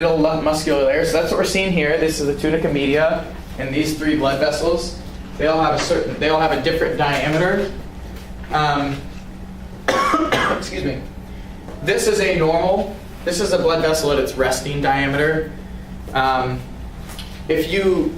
middle muscular layer. So that's what we're seeing here. This is the tunica media, and these three blood vessels. They all have a different diameter. Excuse me. This is a blood vessel at its resting diameter. If you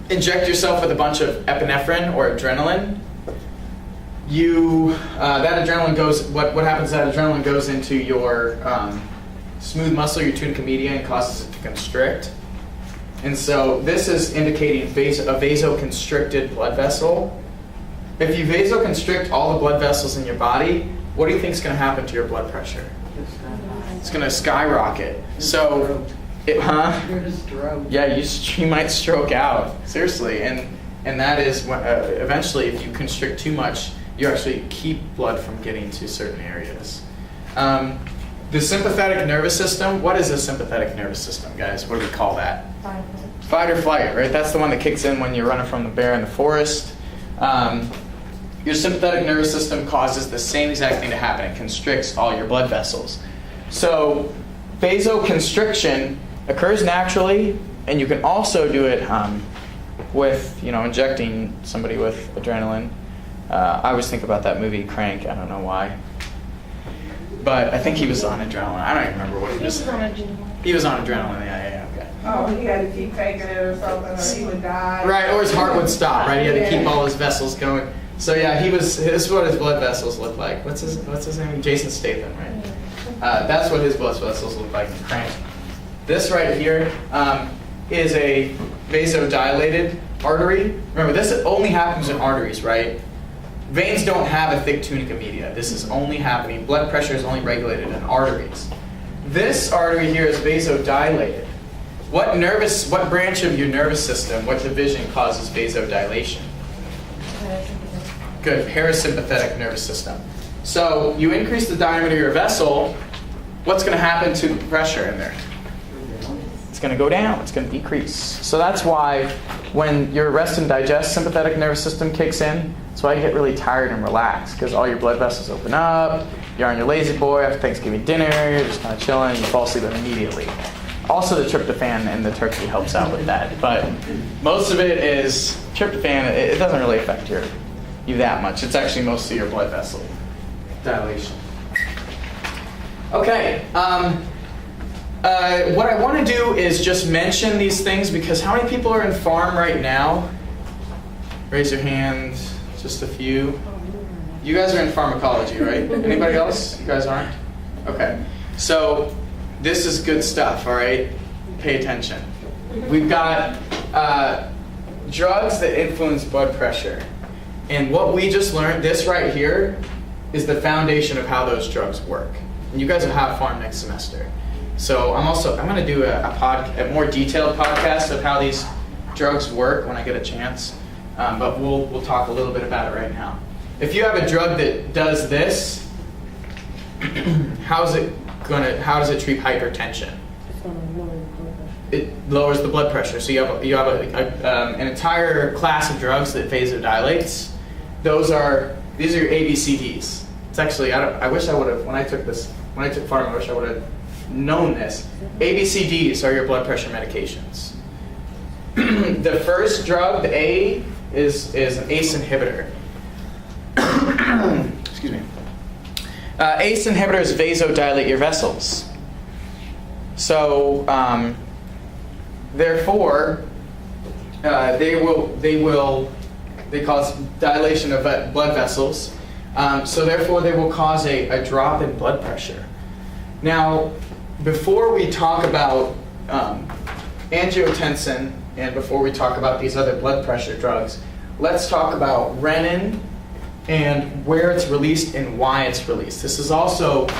inject yourself with a bunch of epinephrine or adrenaline, that adrenaline goes. What happens? That adrenaline goes into your smooth muscle, your tunica media, and causes it to constrict. And so this is indicating a vasoconstricted blood vessel. If you vasoconstrict all the blood vessels in your body, what do you think is going to happen to your blood pressure? It's going to skyrocket. So, You're gonna stroke. yeah, you might stroke out, seriously. And that is eventually, if you constrict too much, you actually keep blood from getting to certain areas. The sympathetic nervous system, what is a sympathetic nervous system, guys? What do we call that? Fight or flight, right? That's the one that kicks in when you're running from the bear in the forest. Your sympathetic nervous system causes the same exact thing to happen. It constricts all your blood vessels. So vasoconstriction occurs naturally, and you can also do it with, injecting somebody with adrenaline. I always think about that movie Crank. I don't know why. But I think he was on adrenaline. I don't even remember what he was. He was on adrenaline. He was on adrenaline, yeah, okay. Oh, he had to keep taking it or something, or he would die. Right, or his heart would stop, right? He had to keep all his vessels going. So yeah, this is what his blood vessels look like. What's his name? Jason Statham, right? That's what his blood vessels look like in Crank. This right here is a vasodilated artery. Remember, this only happens in arteries, right? Veins don't have a thick tunica media. This is only happening, blood pressure is only regulated in arteries. This artery here is vasodilated. What branch of your nervous system, what division causes vasodilation? Good, parasympathetic nervous system. So you increase the diameter of your vessel, what's going to happen to the pressure in there? It's going to go down, it's going to decrease. So that's why when your rest and digest sympathetic nervous system kicks in, that's why you get really tired and relaxed, because all your blood vessels open up, you're on your lazy boy after Thanksgiving dinner, you're just kind of chilling, you fall asleep immediately. Also the tryptophan in the turkey helps out with that, but most of it is tryptophan. It doesn't really affect you that much. It's actually mostly your blood vessel dilation. Okay, what I want to do is just mention these things, because how many people are in pharm right now? Raise your hand, just a few. You guys are in pharmacology, right? Anybody else? You guys aren't? Okay, so this is good stuff, all right? Pay attention. We've got drugs that influence blood pressure. And what we just learned, this right here, is the foundation of how those drugs work. And you guys will have pharm next semester. So I'm going to do a more detailed podcast of how these drugs work when I get a chance. But we'll talk a little bit about it right now. If you have a drug that does this, how does it treat hypertension? It lowers the blood pressure. So you have an entire class of drugs that vasodilates. These are your ABCDs. It's actually, I wish I would have, when I took pharma, I wish I would have known this. ABCDs are your blood pressure medications. The first drug, the A, is an ACE inhibitor. Excuse me. ACE inhibitors vasodilate your vessels. So, therefore, they cause dilation of blood vessels. So therefore, they will cause a drop in blood pressure. Now, before we talk about angiotensin and before we talk about these other blood pressure drugs, let's talk about renin and where it's released and why it's released. This is also going to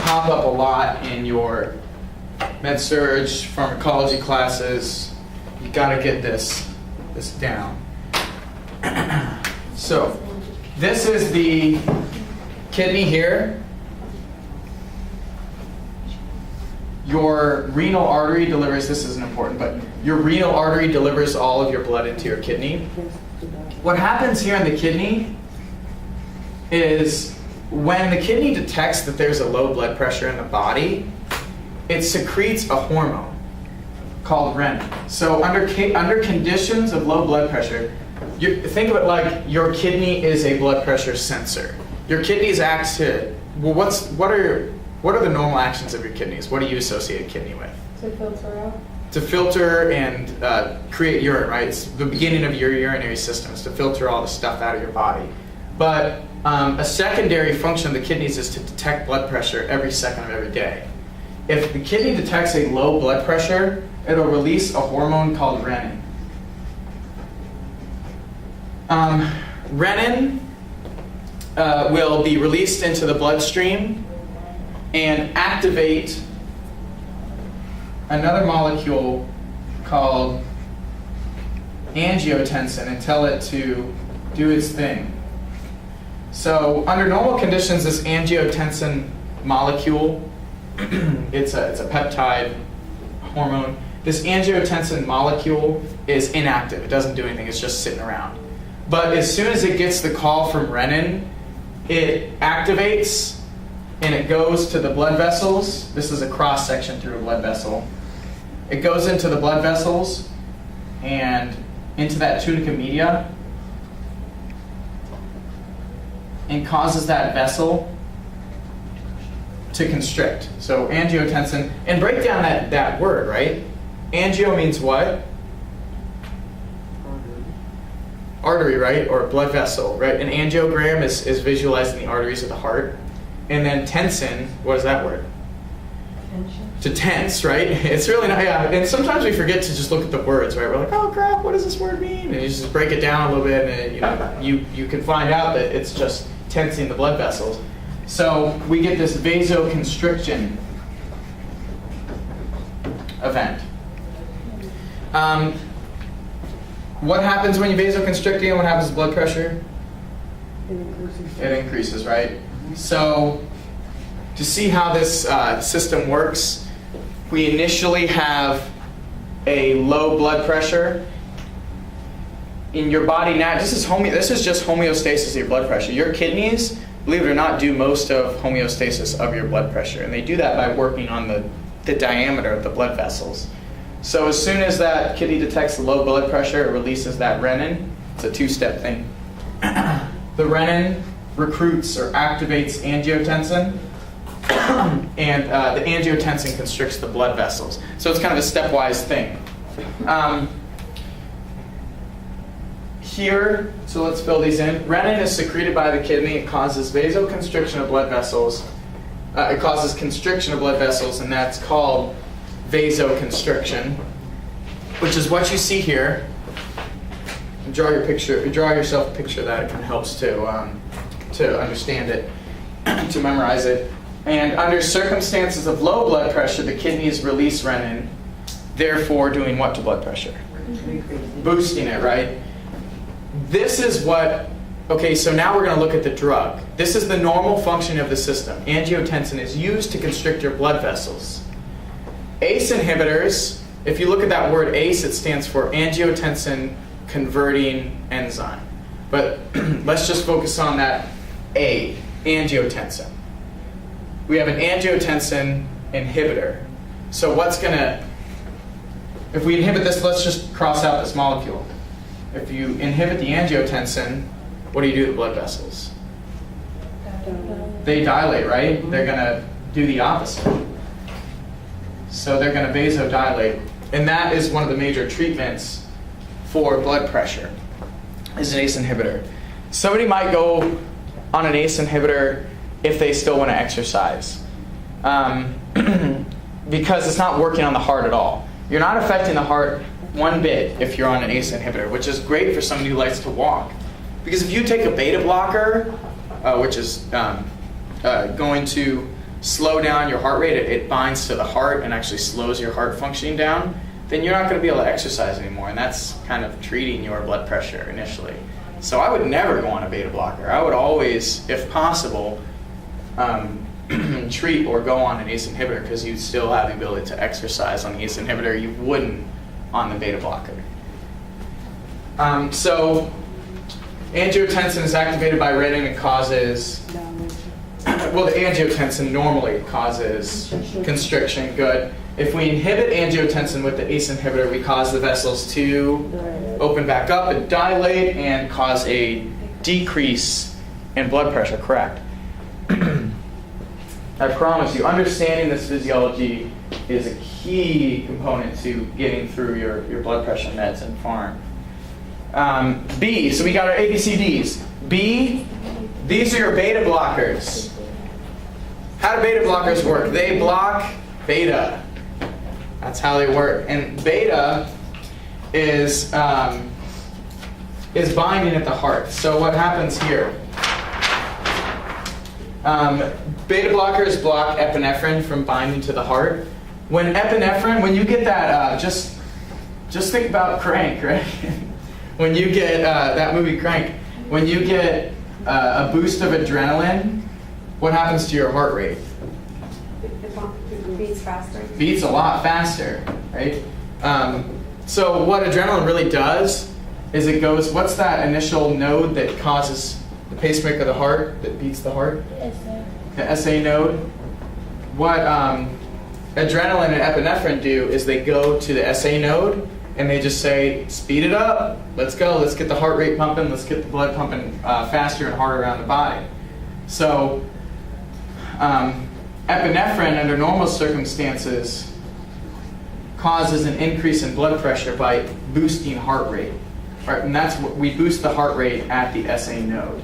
pop up a lot in your med-surg pharmacology classes. You got to get this down. So, this is the kidney here. Your renal artery delivers, this isn't important, but your renal artery delivers all of your blood into your kidney. What happens here in the kidney is when the kidney detects that there's a low blood pressure in the body, it secretes a hormone called renin. So under conditions of low blood pressure, think of it like your kidney is a blood pressure sensor. Your kidneys act to, well, what are the normal actions of your kidneys? What do you associate a kidney with? To filter out. To filter and create urine, right? It's the beginning of your urinary system, is to filter all the stuff out of your body. But a secondary function of the kidneys is to detect blood pressure every second of every day. If the kidney detects a low blood pressure, it'll release a hormone called renin. Renin will be released into the bloodstream and activate another molecule called angiotensin and tell it to do its thing. So under normal conditions, this angiotensin molecule, it's a peptide hormone. This angiotensin molecule is inactive. It doesn't do anything. It's just sitting around. But as soon as it gets the call from renin, it activates and it goes to the blood vessels. This is a cross section through a blood vessel. It goes into the blood vessels and into that tunica media and causes that vessel to constrict. So angiotensin, and break down that word, right? Angio means what? Artery, right? Or blood vessel, right? An angiogram is visualizing the arteries of the heart. And then tensin, what is that word? Tension. To tense, right? It's really not, yeah. And sometimes we forget to just look at the words, right? We're like, oh crap, what does this word mean? And you just break it down a little bit, and you can find out that it's just tensing the blood vessels. So we get this vasoconstriction event. What happens when you vasoconstrict again? What happens to blood pressure? It increases, right? So to see how this system works, we initially have a low blood pressure in your body. Now, this is just homeostasis of your blood pressure. Your kidneys, believe it or not, do most of homeostasis of your blood pressure, and they do that by working on the diameter of the blood vessels. So as soon as that kidney detects the low blood pressure, it releases that renin. It's a two-step thing. The renin recruits or activates angiotensin, and the angiotensin constricts the blood vessels. So it's kind of a stepwise thing. Here, so let's fill these in. Renin is secreted by the kidney. It causes vasoconstriction of blood vessels. It causes constriction of blood vessels, and that's called vasoconstriction, which is what you see here. Draw yourself a picture of that. It kind of helps to understand it, to memorize it. And under circumstances of low blood pressure, the kidneys release renin, therefore doing what to blood pressure? Boosting it, right? This is what, okay, so now we're going to look at the drug. This is the normal function of the system. Angiotensin is used to constrict your blood vessels. ACE inhibitors, if you look at that word ACE, it stands for angiotensin converting enzyme. But let's just focus on that A, angiotensin. We have an angiotensin inhibitor. So if we inhibit this, let's just cross out this molecule. If you inhibit the angiotensin, what do you do to the blood vessels? They dilate, right? They're going to do the opposite. So they're going to vasodilate. And that is one of the major treatments for blood pressure, is an ACE inhibitor. Somebody might go on an ACE inhibitor if they still want to exercise, because it's not working on the heart at all. You're not affecting the heart one bit if you're on an ACE inhibitor, which is great for somebody who likes to walk. Because if you take a beta blocker, which is going to slow down your heart rate, it binds to the heart and actually slows your heart functioning down, then you're not going to be able to exercise anymore, and that's kind of treating your blood pressure initially. So I would never go on a beta blocker. I would always, if possible, treat or go on an ACE inhibitor, because you still have the ability to exercise on the ACE inhibitor. You wouldn't on the beta blocker. So angiotensin is activated by renin and causes well, the angiotensin normally causes constriction, good. If we inhibit angiotensin with the ACE inhibitor, we cause the vessels to open back up and dilate and cause a decrease in blood pressure, correct? I promise you, understanding this physiology is a key component to getting through your blood pressure meds in pharm. B, so we got our ABCDs. B, these are your beta blockers. How do beta blockers work? They block beta. That's how they work. And beta is binding at the heart. So what happens here? Beta blockers block epinephrine from binding to the heart. When you get that, just think about Crank, right? When you get that movie Crank, when you get a boost of adrenaline, what happens to your heart rate? It beats faster. Beats a lot faster, right? So what adrenaline really does is it goes, what's that initial node that causes the pacemaker of the heart, that beats the heart? The SA node. What adrenaline and epinephrine do is they go to the SA node and they just say, speed it up, let's go, let's get the heart rate pumping, let's get the blood pumping faster and harder around the body. So epinephrine under normal circumstances causes an increase in blood pressure by boosting heart rate. Right, and that's what we boost the heart rate at the SA node.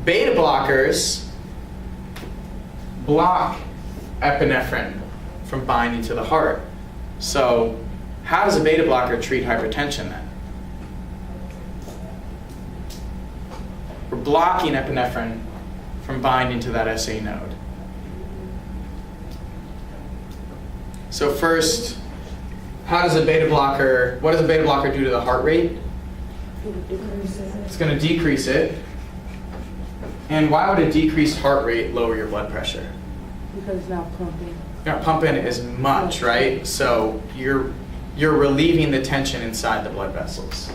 Beta blockers block epinephrine from binding to the heart. So how does a beta blocker treat hypertension then? We're blocking epinephrine from binding to that SA node. So first, what does a beta blocker do to the heart rate? It's going to decrease it. And why would a decreased heart rate lower your blood pressure? Because it's not pumping. You're not pumping as much, right? So you're relieving the tension inside the blood vessels.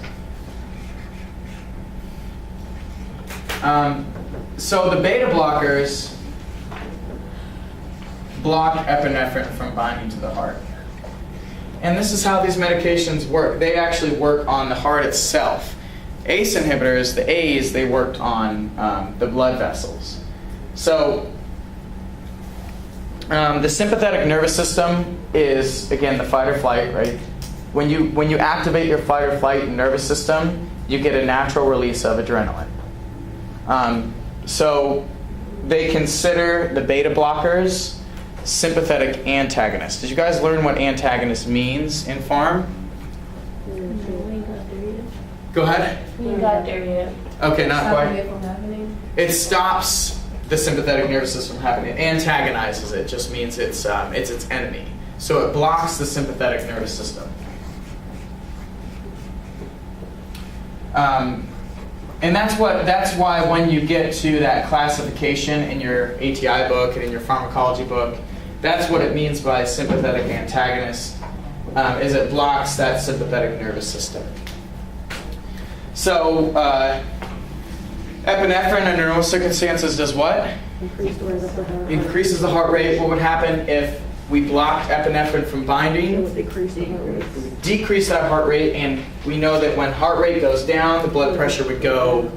So the beta blockers block epinephrine from binding to the heart. And this is how these medications work. They actually work on the heart itself. ACE inhibitors, the A's, they worked on the blood vessels. So the sympathetic nervous system is, again, the fight or flight, right? When you activate your fight or flight nervous system, you get a natural release of adrenaline. So they consider the beta blockers sympathetic antagonists. Did you guys learn what antagonist means in pharm? Go ahead. We got there yet. Okay, not Stopping quite. it from happening. It stops the sympathetic nervous system from happening. It antagonizes it. Just means it's its enemy. So it blocks the sympathetic nervous system. And that's why when you get to that classification in your ATI book and in your pharmacology book, that's what it means by sympathetic antagonist, is it blocks that sympathetic nervous system. So epinephrine under normal circumstances does what? Increases the heart rate. What would happen if we blocked epinephrine from binding? Decrease that heart rate, and we know that when heart rate goes down, the blood pressure would go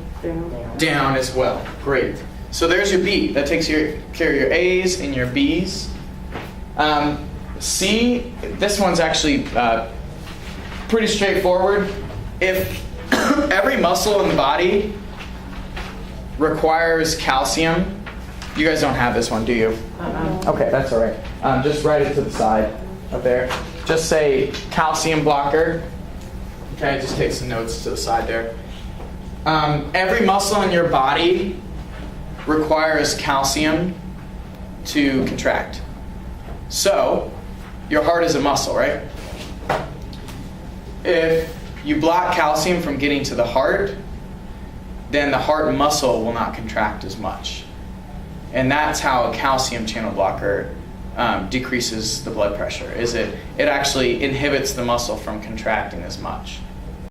down as well. Great. So there's your B. That takes care of your A's and your B's. C, this one's actually pretty straightforward. If every muscle in the body requires calcium, you guys don't have this one, do you? Okay, that's all right. Just write it to the side up there. Just say calcium blocker. Okay, just take some notes to the side there. Every muscle in your body requires calcium to contract. So, your heart is a muscle, right? If you block calcium from getting to the heart, then the heart muscle will not contract as much. And that's how a calcium channel blocker decreases the blood pressure, is it actually inhibits the muscle from contracting as much.